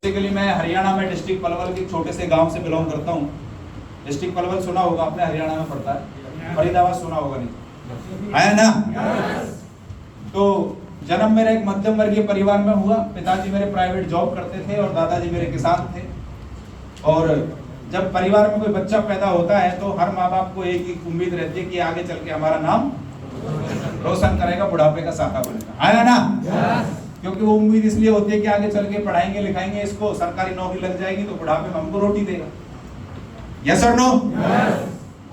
Basically मैं हरियाणा में district Palwal के छोटे से गांव से बिलोंग करता हूं। डिस्ट्रिक्ट पलवल सुना होगा आपने, हरियाणा में पड़ता है। फरीदाबाद सुना होगा नहीं, है ना? तो जन्म मेरा एक मध्यम वर्गीय परिवार में हुआ। पिताजी मेरे प्राइवेट जॉब करते थे और दादाजी मेरे किसान थे। और जब परिवार में कोई बच्चा पैदा होता है तो हर माँ बाप को एक ही उम्मीद रहती है कि आगे चल के हमारा नाम रोशन करेगा, बुढ़ापे का सहारा बनेगा, है ना? क्योंकि वो उम्मीद इसलिए होती है कि आगे चल के पढ़ाएंगे लिखाएंगे इसको, सरकारी नौकरी लग जाएगी तो बुढ़ापे में हमको रोटी देगा। यस और नो?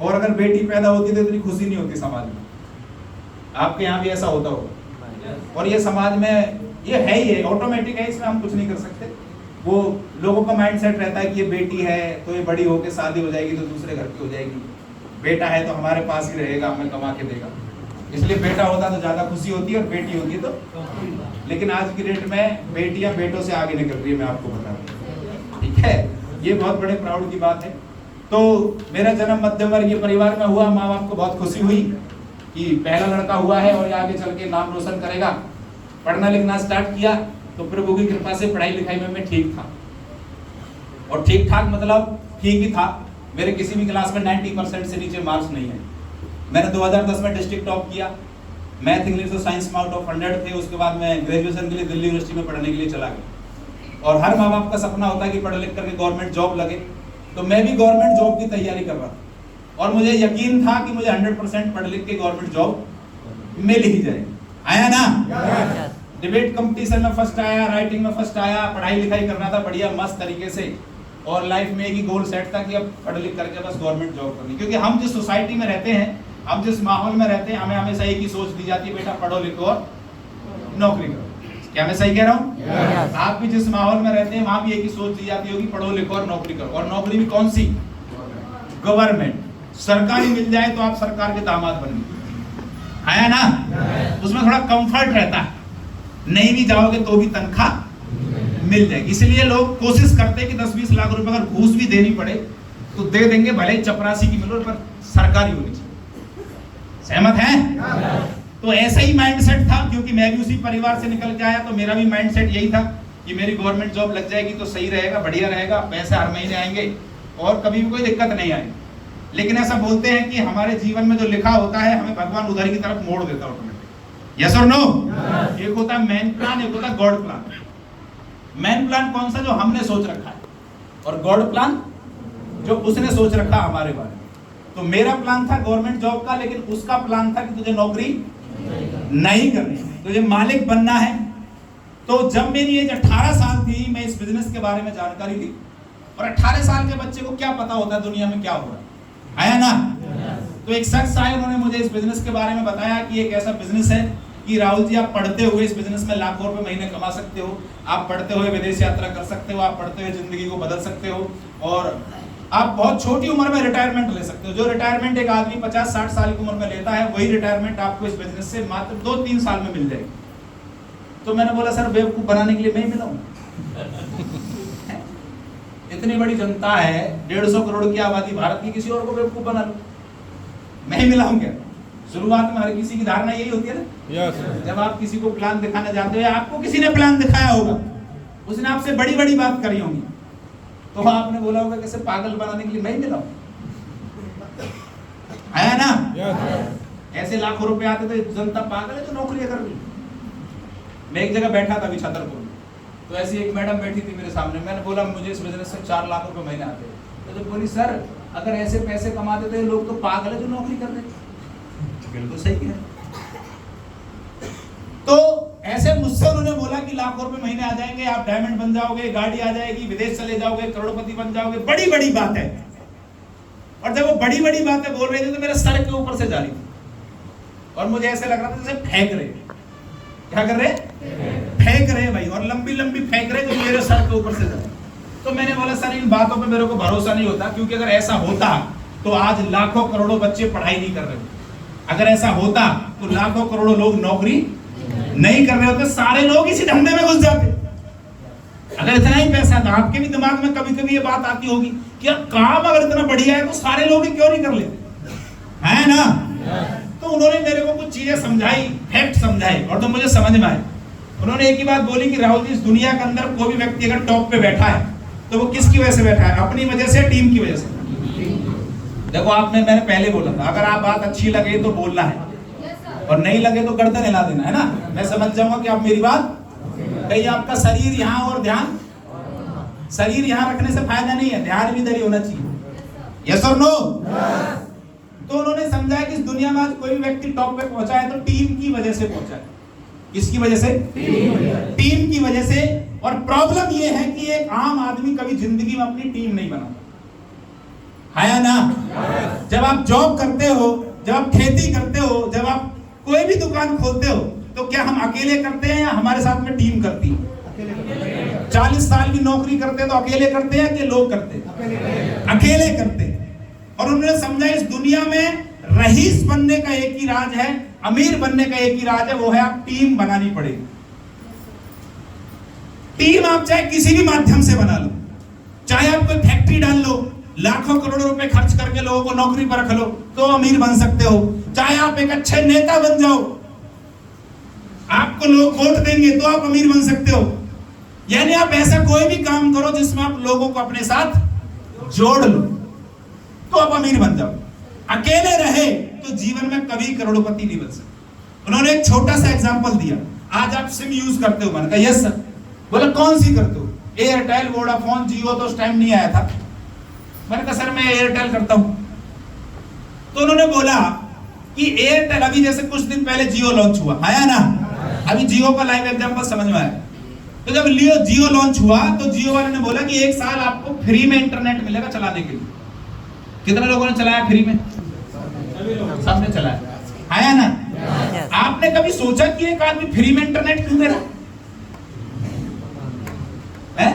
और अगर बेटी पैदा होती तो इतनी खुशी नहीं होती समाज में। आपके यहाँ भी ऐसा होता होगा। और ये समाज में ये है ही है, ऑटोमेटिक है, इसमें हम कुछ नहीं कर सकते। वो लोगों का माइंडसेट रहता है कि ये बेटी है तो ये बड़ी होकर शादी हो जाएगी तो दूसरे घर की हो जाएगी, बेटा है तो हमारे पास ही रहेगा, हमें कमा के देगा। इसलिए बेटा होता तो ज्यादा खुशी होती है और बेटी होती तो। लेकिन आज की डेट में बेटियां बेटों से आगे निकल रही है, मैं आपको बता दूं, ठीक है? ये बहुत बड़े प्राउड की बात है। तो मेरा जन्म मध्यम वर्गीय परिवार में हुआ। माँ बाप को बहुत खुशी हुई कि पहला लड़का हुआ है और ये आगे चल के नाम रोशन करेगा। पढ़ना लिखना स्टार्ट किया तो प्रभु की कृपा से पढ़ाई लिखाई में मैं ठीक था। और ठीक ठाक मतलब ठीक ही था। मेरे किसी भी क्लास में 90% से नीचे मार्क्स नहीं है। मैंने 2010 में डिस्ट्रिक्ट टॉप किया। मैथ इंग्लिश और साइंस में आउट ऑफ 100 थे। उसके बाद मैं ग्रेजुएशन के लिए दिल्ली यूनिवर्सिटी में पढ़ने के लिए चला गया। और हर माँ बाप का सपना होता है कि पढ़ लिख करके गवर्नमेंट जॉब लगे। तो मैं भी गवर्नमेंट जॉब की तैयारी कर रहा था और मुझे यकीन था कि मुझे 100% पढ़ लिख के गवर्नमेंट जॉब मिल ही जाएगी। आया ना? डिबेट कंपटीशन में फर्स्ट आया, राइटिंग में फर्स्ट आया, पढ़ाई लिखाई करना था बढ़िया मस्त तरीके से। और लाइफ में एक ही गोल सेट था कि अब पढ़ लिख करके बस गवर्नमेंट जॉब करनी। क्योंकि हम जिस सोसाइटी में रहते हैं, हम जिस माहौल में रहते हैं, हमें हमेशा एक ही सोच दी जाती है, बेटा पढ़ो लिखो और नौकरी करो। क्या मैं सही कह रहा हूँ? yes. आप भी जिस माहौल में रहते हैं वहां भी एक ही सोच दी जाती होगी, पढ़ो लिखो और नौकरी करो। और नौकरी भी कौन सी? गवर्नमेंट। सरकारी मिल जाए तो आप सरकार के दामाद बनेंगे, आया ना? yes. उसमें थोड़ा कंफर्ट रहता है, नहीं भी जाओगे तो भी तनख्वाह मिल जाएगी। इसलिए लोग कोशिश करते हैं कि 10-20 लाख रुपए अगर घूस भी देनी पड़े तो दे देंगे, भले चपरासी की मिलो पर सरकारी होनी चाहिए। सहमत हैं? तो ऐसा ही माइंडसेट था। क्योंकि मैं भी उसी परिवार से निकल के आया तो मेरा भी माइंडसेट यही था कि मेरी गवर्नमेंट जॉब लग जाएगी तो सही रहेगा, बढ़िया रहेगा, पैसे हर महीने आएंगे और कभी भी कोई दिक्कत नहीं आएगी। लेकिन ऐसा बोलते हैं कि हमारे जीवन में जो लिखा होता है हमें भगवान उधर की तरफ मोड़ देता है ऑटोमेटिक। यस और नो? एक होता है मैन प्लान, एक होता है गॉड प्लान। मैन प्लान कौन सा? जो हमने सोच रखा है। और गॉड प्लान जो उसने सोच रखा हमारे बारे में। तो मेरा प्लान था गवर्नमेंट जॉब का, लेकिन उसका प्लान था कि तुझे नौकरी नहीं करनी, तुझे मालिक बनना है। तो जब मेरी एज 18 साल थी, मैं इस बिजनेस के बारे में जानकारी ली। और 18 साल के बच्चे को क्या पता होता है दुनिया में क्या हो रहा है, आया ना? तो एक शख्स आए, उन्होंने मुझे इस बिजनेस के बारे में बताया कि एक ऐसा बिजनेस है कि राहुल जी, आप पढ़ते हुए इस बिजनेस में लाखों रुपए महीने कमा सकते हो। आप पढ़ते हुए विदेश यात्रा कर सकते हो, आप पढ़ते हुए जिंदगी को बदल सकते हो और आप बहुत छोटी उम्र में रिटायरमेंट ले सकते हो। जो रिटायरमेंट एक आदमी 50-60 साल की उम्र में लेता है, वही रिटायरमेंट आपको इस बिजनेस से मात्र 2-3 साल में मिल जाएगी। तो मैंने बोला सर, बेवकूफ बनाने के लिए मैं ही मिला हूं? इतनी बड़ी जनता है, 150 करोड़ की आबादी भारत की, किसी और को बेवकूफ बना लो, मैं ही मिला हूं क्या? शुरुआत में हर किसी की धारणा यही होती है ना। yes. जब आप किसी को प्लान दिखाने जाते हो, आपको किसी ने प्लान दिखाया होगा, उसने आपसे बड़ी बड़ी बात करी होगी, तो आपने बोला होगा कैसे पागल बनाने के लिए मैं ही मिला हूं, आया ना? yes. ऐसे लाखों रुपए आते थे, जनता पागल है जो नौकरी कर रही। मैं एक जगह बैठा था अभी छतरपुर में, तो ऐसी एक मैडम बैठी थी मेरे सामने। मैंने बोला मुझे इस बिजनेस से 4 लाख रुपए महीने आते हैं। तो बोली सर, अगर ऐसे पैसे कमाते थे लोग तो पागल है जो नौकरी कर रहे। बिल्कुल सही है। तो ऐसे मुझसे उन्होंने बोला कि लाखों रुपए महीने आ जाएंगे, आप डायमंड बन जाओगे, गाड़ी आ जाएगी, विदेश चले जाओगे, करोड़पति बन जाओगे, बड़ी बड़ी बात है। और जब वो बड़ी बड़ी बातें बोल रहे थे तो मेरे सर के ऊपर से जा रही थी और मुझे ऐसे लग रहा था जैसे फेंक रहे। क्या कर रहे? फेंक रहे भाई, और लंबी लंबी फेंक रहे जो मेरे सर के ऊपर से जा रही। तो मैंने बोला सर, इन बातों पे मेरे को भरोसा नहीं होता, क्योंकि अगर ऐसा होता तो आज लाखों करोड़ों बच्चे पढ़ाई नहीं कर रहे। अगर ऐसा होता तो लाखों करोड़ों लोग नौकरी नहीं कर रहे होते, सारे लोग इसी धंधे में घुस जाते। अगर इतना ही पैसा था, आपके भी दिमाग में कभी कभी ये बात आती होगी कि यार काम अगर इतना बढ़िया है तो सारे लोग क्यों नहीं कर लेते, है ना? तो उन्होंने मेरे को कुछ चीजें समझाई, फैक्ट समझाई, और तो मुझे समझ में आए। उन्होंने एक ही बात बोली कि राहुल जी, इस दुनिया के अंदर कोई भी व्यक्ति अगर टॉप पे बैठा है तो वो किसकी वजह से बैठा है? अपनी वजह से, टीम की वजह से। देखो मैंने पहले बोला था, अगर आप बात अच्छी लगे तो बोलना है और नहीं लगे तो गर्दन हिला देना है ना। मैं समझ जाऊंगा कि आप मेरी बात, कहीं आपका शरीर यहाँ और ध्यान, शरीर यहाँ रखने से फायदा नहीं है, ध्यान भी इधर ही होना चाहिए। यस और नो? तो उन्होंने समझा कि इस दुनिया में आज कोई भी व्यक्ति टॉप पे पहुंचा है तो टीम की वजह से पहुंचा है। किसकी वजह से? टीम की वजह से। और प्रॉब्लम ये है कि एक आम आदमी कभी जिंदगी में अपनी टीम नहीं बनाता है ना। जब आप जॉब करते हो, जब आप खेती करते हो, जब आप कोई भी दुकान खोलते हो, तो क्या हम अकेले करते हैं या हमारे साथ में टीम करती है? 40 साल की नौकरी करते हैं तो अकेले करते हैं कि लोग करते हैं? अकेले करते हैं। और उन्होंने समझा इस दुनिया में रईस बनने का एक ही राज है, अमीर बनने का एक ही राज है, वो है आप टीम बनानी पड़ेगी। टीम आप चाहे किसी भी माध्यम से बना लो, चाहे आप कोई फैक्ट्री डाल लो, लाखों करोड़ों रुपए खर्च करके लोगों को नौकरी पर रख लो तो अमीर बन सकते हो, चाहे आप एक अच्छे नेता बन जाओ, आपको लोग वोट देंगे तो आप अमीर बन सकते हो। यानी आप ऐसा कोई भी काम करो जिसमें आप लोगों को अपने साथ जोड़ लो तो आप अमीर बन जाओ। अकेले रहे तो जीवन में कभी करोड़पति नहीं बन सकते। उन्होंने एक छोटा सा एग्जांपल दिया, आज आप सिम यूज करते हो? मैंने कहा यस सर। बोला कौन सी करते हो? एयरटेल, वोडाफोन, जियो तो उस टाइम नहीं आया था। मैंने कहा सर मैं एयरटेल करता हूं। तो उन्होंने बोला कि एयरटेल, अभी जैसे कुछ दिन पहले जियो लॉन्च हुआ, आया ना? अभी जियो का लाइव एग्जांपल समझ में आया। तो जब जियो लॉन्च हुआ तो जियो वाले ने बोला कि 1 साल आपको फ्री में इंटरनेट मिलेगा चलाने के लिए। कितने लोगों ने चलाया फ्री में? सबने चलाया, आया ना? आपने कभी सोचा कि एक आदमी फ्री में इंटरनेट क्यों दे रहा है?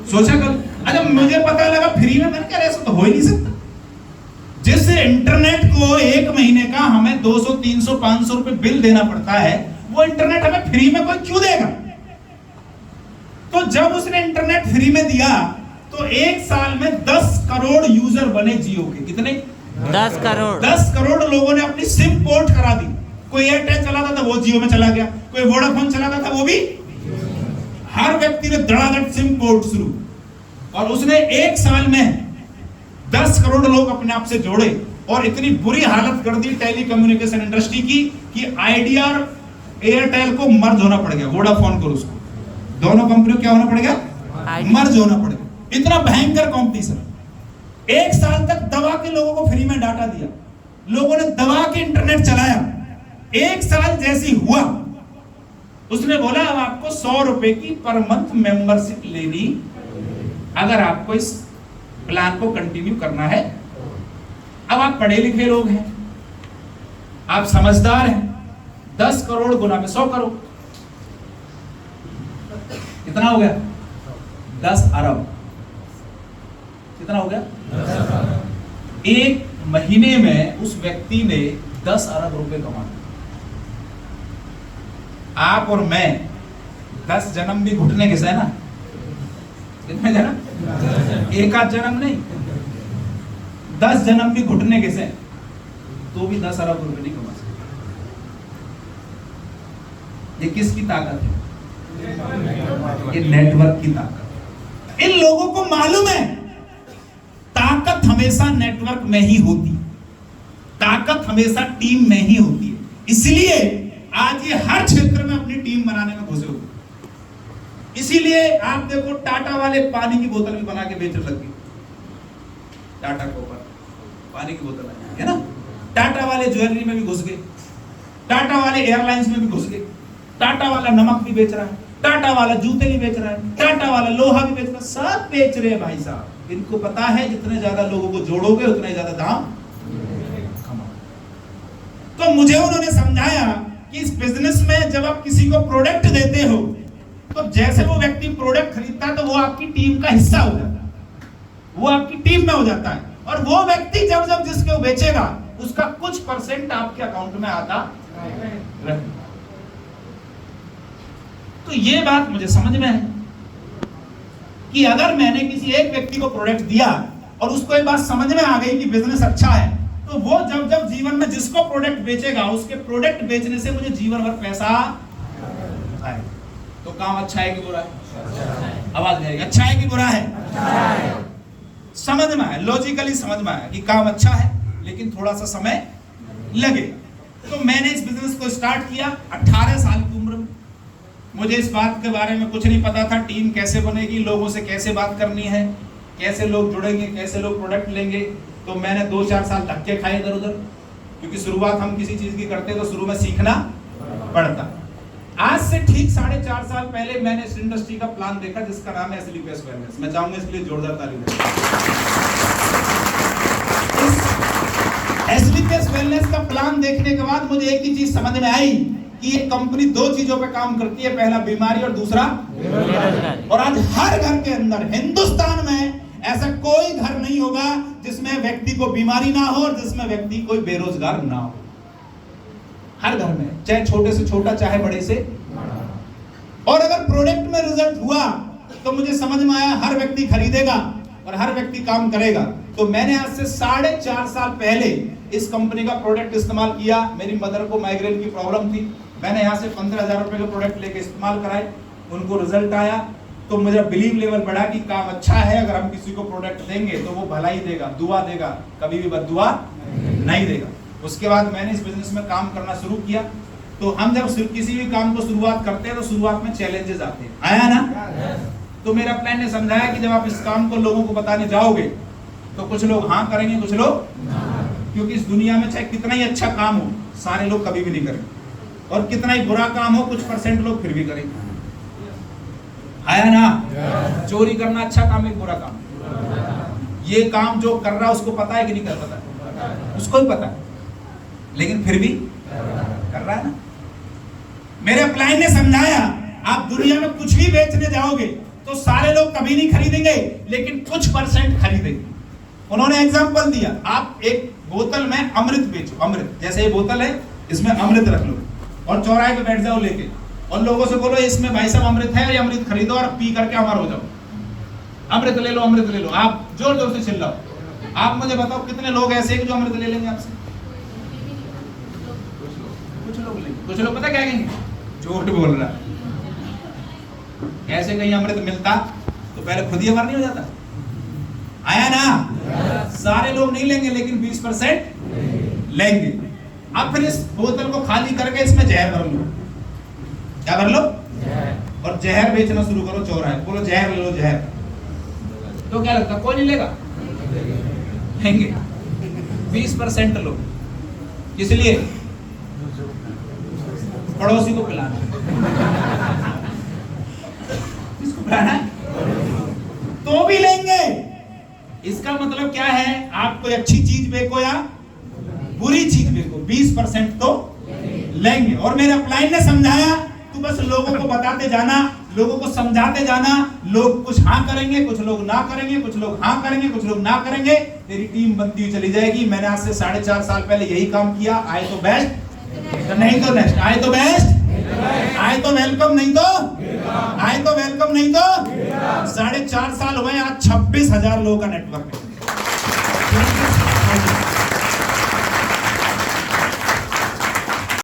सोचा कभी? अच्छा मुझे पता लगा फ्री में, मैंने कहा ऐसा तो हो ही नहीं सकता। जिस इंटरनेट को 1 महीने का हमें 200, 300, 500 रुपए बिल देना पड़ता है, वो इंटरनेट हमें फ्री में कोई क्यों देगा? तो जब उसने इंटरनेट फ्री में दिया तो 1 साल में 10 करोड़ यूजर बने जियो के। कितने? 10 करोड़। 10 करोड़ लोगों ने अपनी सिम पोर्ट करा दी। कोई एयरटेल चलाता था वो जियो में चला गया, कोई वोडाफोन चलाता था वो भी, हर व्यक्ति ने धड़ाधड़ सिम पोर्ट शुरू। और उसने 1 साल में 10 करोड़ लोग अपने आप से जोड़े और इतनी बुरी हालत कर दी टेलीकम्युनिकेशन इंडस्ट्री की कि आइडिया और एयरटेल को मर्ज होना पड़ गया, वोडाफोन को उसको, दोनों कंपनियों क्या होना पड़ गया? मर्ज होना पड़ गया। इतना भयंकर कंपटीशन। 1 साल तक दबा के लोगों को फ्री में डाटा दिया, लोगों ने दबा के इंटरनेट चलाया। 1 साल जैसी हुआ उसने बोला अब आपको 100 रुपए की पर मंथ मेंबरशिप लेनी अगर आपको इस प्लान को कंटिन्यू करना है। अब आप पढ़े लिखे लोग हैं, आप समझदार हैं, 10 करोड़ गुना में 100 करोड़, कितना हो गया? 10 अरब। कितना हो गया? 1 महीने में उस व्यक्ति ने 10 अरब रुपए कमाए। आप और मैं 10 जन्म भी घुटने के से ना, कितने जन्म? 1 आध जन्म नहीं, 10 जन्म भी घुटने के से तो भी 10 अरब रुपए नहीं कमा सकते। ये किसकी ताकत है? ये नेटवर्क की ताकत। इन लोगों को मालूम है ताकत हमेशा नेटवर्क में ही होती, ताकत हमेशा टीम में ही होती है। इसलिए आज ये हर क्षेत्र में अपनी टीम बनाने में घुसे हुए। इसीलिए आप देखो टाटा वाले पानी की बोतल भी बना के बेचने लगे। टाटा को पानी की बोतल है ना, टाटा वाले ज्वेलरी में भी घुस गए, टाटा वाले एयरलाइंस में भी घुस गए, टाटा वाला नमक भी बेच रहा है, टाटा वाला जूते भी बेच रहा है, टाटा वाला लोहा भी बेच रहा है, सब बेच रहे हैं भाई साहब। इनको पता है जितने ज्यादा लोगों को जोड़ोगे उतना ज्यादा दाम कमाओ। तो मुझे उन्होंने समझाया कि इस बिजनेस में जब आप किसी को प्रोडक्ट देते हो तो जैसे वो व्यक्ति प्रोडक्ट खरीदता है तो वो आपकी टीम का हिस्सा हो जाता है, वो आपकी टीम में हो जाता है। और वो व्यक्ति जब जब जिसको बेचेगा उसका कुछ % आपके अकाउंट में आता है। तो ये बात मुझे समझ में है कि अगर मैंने किसी एक व्यक्ति को प्रोडक्ट दिया और उसको एक बात समझ में आ गई कि बिजनेस अच्छा है, तो वो जब जब जीवन में जिसको प्रोडक्ट बेचेगा उसके प्रोडक्ट बेचने से मुझे जीवन भर पैसा खाए तो काम अच्छा है कि बुरा है? आवाज नहीं आई। अच्छा है कि बुरा है? समझ में आया, लॉजिकली समझ में आया कि काम अच्छा है लेकिन थोड़ा सा समय लगेगा। तो मैंने इस बिजनेस को स्टार्ट किया 18 साल की उम्र में। मुझे इस बात के बारे में कुछ नहीं पता था, टीम कैसे बनेगी, लोगों से कैसे बात करनी है, कैसे लोग जुड़ेंगे, कैसे लोग प्रोडक्ट लेंगे। तो मैंने 2-4 साल धक्के खाए इधर उधर, क्योंकि शुरुआत हम किसी चीज की करते तो शुरू में सीखना पड़ता। आज से ठीक 4.5 साल पहले मैंने इस इंडस्ट्री का प्लान देखा जिसका नाम है एसलीपीएस वेलनेस। मैं चाहूंगा इसके लिए जोरदार ताली दें। एसलीपीएस वेलनेस का प्लान देखने के बाद मुझे एक ही चीज समझ में आई कि ये कंपनी 2 चीजों पे काम करती है, पहला बीमारी और दूसरा। और आज हर घर के अंदर हिंदुस्तान में ऐसा कोई घर नहीं होगा जिसमें व्यक्ति को बीमारी ना हो और जिसमें व्यक्ति कोई बेरोजगार ना हो। हर घर में, चाहे छोटे से छोटा चाहे बड़े से। और अगर प्रोडक्ट में रिजल्ट हुआ तो मुझे समझ में आया हर व्यक्ति खरीदेगा और हर व्यक्ति काम करेगा। तो मैंने आज से 4.5 साल पहले इस कंपनी का प्रोडक्ट इस्तेमाल किया। मेरी मदर को माइग्रेन की प्रॉब्लम थी, मैंने यहाँ से 15,000 रुपए के प्रोडक्ट लेके इस्तेमाल कराए, उनको रिजल्ट आया। तो मेरा बिलीव लेवल बढ़ा कि काम अच्छा है, अगर हम किसी को प्रोडक्ट देंगे तो वो भलाई देगा, दुआ देगा, कभी भी बद्दुआ नहीं देगा। उसके बाद मैंने इस बिजनेस में काम करना शुरू किया। तो हम जब किसी भी काम को शुरुआत करते हैं तो शुरुआत में चैलेंजेस आते हैं, आया ना? तो मेरा प्लान ने समझाया कि जब आप इस काम को लोगों को बताने जाओगे तो कुछ लोग हाँ करेंगे, कुछ लोग, क्योंकि इस दुनिया में चाहे कितना ही अच्छा काम हो सारे लोग कभी भी नहीं करेंगे, और कितना ही बुरा काम हो कुछ % लोग फिर भी करेंगे, आया ना? चोरी करना अच्छा काम है, बुरा काम? ये काम जो कर रहा है उसको पता है कि नहीं कर पता? उसको ही पता है, लेकिन फिर भी कर रहा है ना। मेरे क्लाइंट ने समझाया आप दुनिया में कुछ भी बेचने जाओगे तो सारे लोग कभी नहीं खरीदेंगे, लेकिन कुछ % खरीदेंगे। उन्होंने एग्जांपल दिया, आप एक बोतल में अमृत बेचो, अमृत जैसे ये बोतल है इसमें अमृत रख लो और चौराहे पे बैठ जाओ लेके और लोगों से बोलो इसमें भाई साहब अमृत है, ये अमृत खरीदो और पी करके अमर हो जाओ, अमृत ले लो, अमृत ले लो। आप जोर जोर से चिल्लाओ। आप मुझे बताओ कितने लोग ऐसे हैं जो अमृत ले लेंगे आपसे? कुछ लोग पता क्या कहेंगे? झूठ बोल रहा है। ऐसे कहीं अमृत मिलता तो पहले खुद ही अमर नहीं हो जाता, आया ना? सारे लोग नहीं लेंगे लेकिन 20% लेंगे। अब फिर इस बोतल को खाली करके इसमें जहर भर लो। क्या भर लो? और जहर बेचना शुरू करो चौराहे, बोलो जहर ले लो, जहर। तो क्या लगता, कोई नहीं लेगा? लेंगे 20% लोग। इसलिए पड़ोसी को पिलाना, इसको पिलाना तो भी लेंगे। इसका मतलब क्या है? आप कोई अच्छी चीज बेको या बुरी चीज बेको, 20% तो लेंगे। और मेरे क्लाइंट ने समझाया तू बस लोगों को बताते जाना, लोगों को समझाते जाना, लोग कुछ हाँ करेंगे, कुछ लोग ना करेंगे, कुछ लोग हाँ करेंगे, कुछ लोग ना करेंगे, तेरी टीम बनती हुई चली जाएगी। मैंने आज से 4.5 साल पहले यही काम किया। आए तो बेस्ट, नहीं तो नेक्स्ट, आए तो बेस्ट, आए तो वेलकम, नहीं तो आए तो वेलकम, नहीं तो 4.5 साल हुए, आज 26,000 लोगों का नेटवर्क है।